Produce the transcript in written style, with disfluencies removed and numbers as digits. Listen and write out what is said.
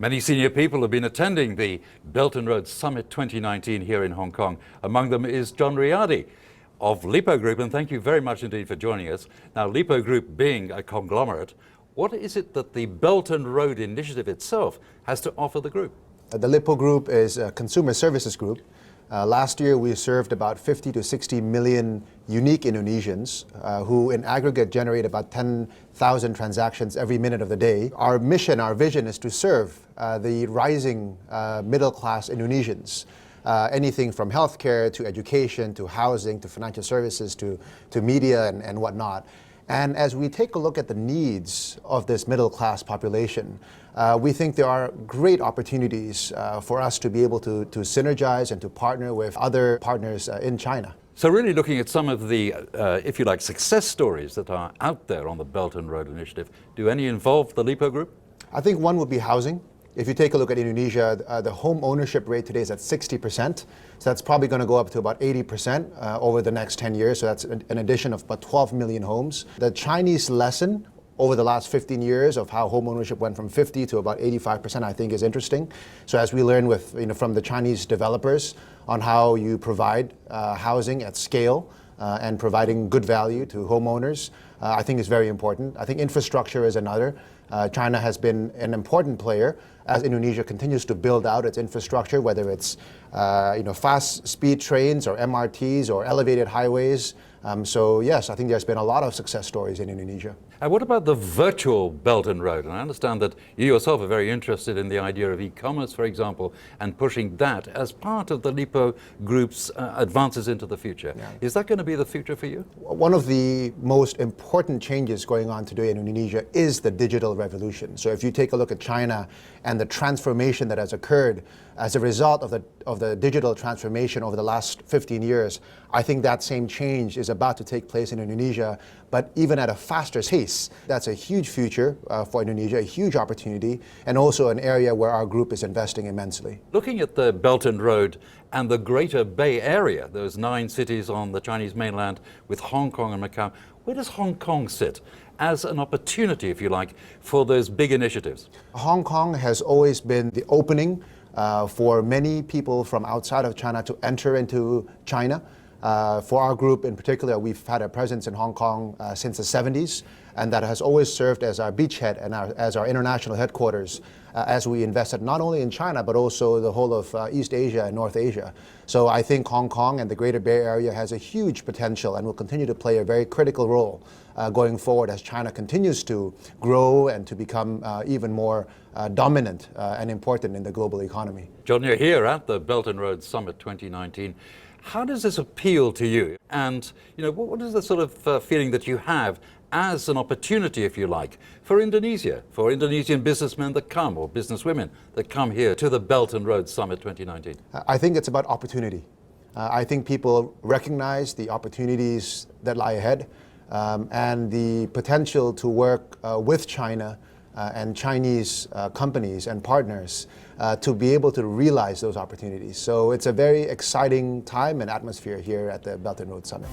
Many senior people have been attending the Belt and Road Summit 2019 here in Hong Kong. Among them is John Riady of Lipo Group, and thank you very much indeed for joining us. Now, Lipo Group being a conglomerate, what is it that the Belt and Road initiative itself has to offer the group? The Lipo Group is a consumer services group. Last year we served about 50 to 60 million unique Indonesians who in aggregate generate about 10,000 transactions every minute of the day. Our mission, our vision is to serve the rising middle-class Indonesians. Anything from healthcare to education to housing to financial services to media and whatnot. And as we take a look at the needs of this middle-class population, we think there are great opportunities for us to be able to synergize and to partner with other partners in China. So really looking at some of the, if you like, success stories that are out there on the Belt and Road Initiative, do any involve the Lipo Group? I think one would be housing. If you take a look at Indonesia, the home ownership rate today is at 60%. So that's probably going to go up to about 80% over the next 10 years. So that's an addition of about 12 million homes. The Chinese lesson over the last 15 years of how home ownership went from 50 to about 85%, I think is interesting. So as we learn with, from the Chinese developers on how you provide housing at scale and providing good value to homeowners, I think is very important. I think infrastructure is another. China has been an important player as Indonesia continues to build out its infrastructure, whether it's fast speed trains or MRTs or elevated highways. So yes, I think there's been a lot of success stories in Indonesia. And what about the virtual Belt and Road? And I understand that you yourself are very interested in the idea of e-commerce, for example, and pushing that as part of the Lipo Group's advances into the future. Yeah. Is that going to be the future for you? One of the most important changes going on today in Indonesia is the digital revolution. So if you take a look at China and the transformation that has occurred as a result of the digital transformation over the last 15 years, I think that same change is about to take place in Indonesia, but even at a faster pace. That's a huge future for Indonesia, a huge opportunity, and also an area where our group is investing immensely. Looking at the Belt and Road and the Greater Bay Area, those 9 cities on the Chinese mainland with Hong Kong and Macau, where does Hong Kong sit as an opportunity, if you like, for those big initiatives? Hong Kong has always been the opening for many people from outside of China to enter into China. For our group in particular, we've had a presence in Hong Kong since the 70s, and that has always served as our beachhead and as our international headquarters as we invested not only in China, but also the whole of East Asia and North Asia. So I think Hong Kong and the Greater Bay Area has a huge potential and will continue to play a very critical role going forward as China continues to grow and to become even more dominant and important in the global economy. John, you're here at the Belt and Road Summit 2019. How does this appeal to you? And what is the sort of feeling that you have as an opportunity, if you like, for Indonesia, for Indonesian businessmen that come, or businesswomen that come here to the Belt and Road Summit 2019? I think it's about opportunity. I think people recognize the opportunities that lie ahead and the potential to work with China and Chinese companies and partners to be able to realize those opportunities. So it's a very exciting time and atmosphere here at the Belt and Road Summit.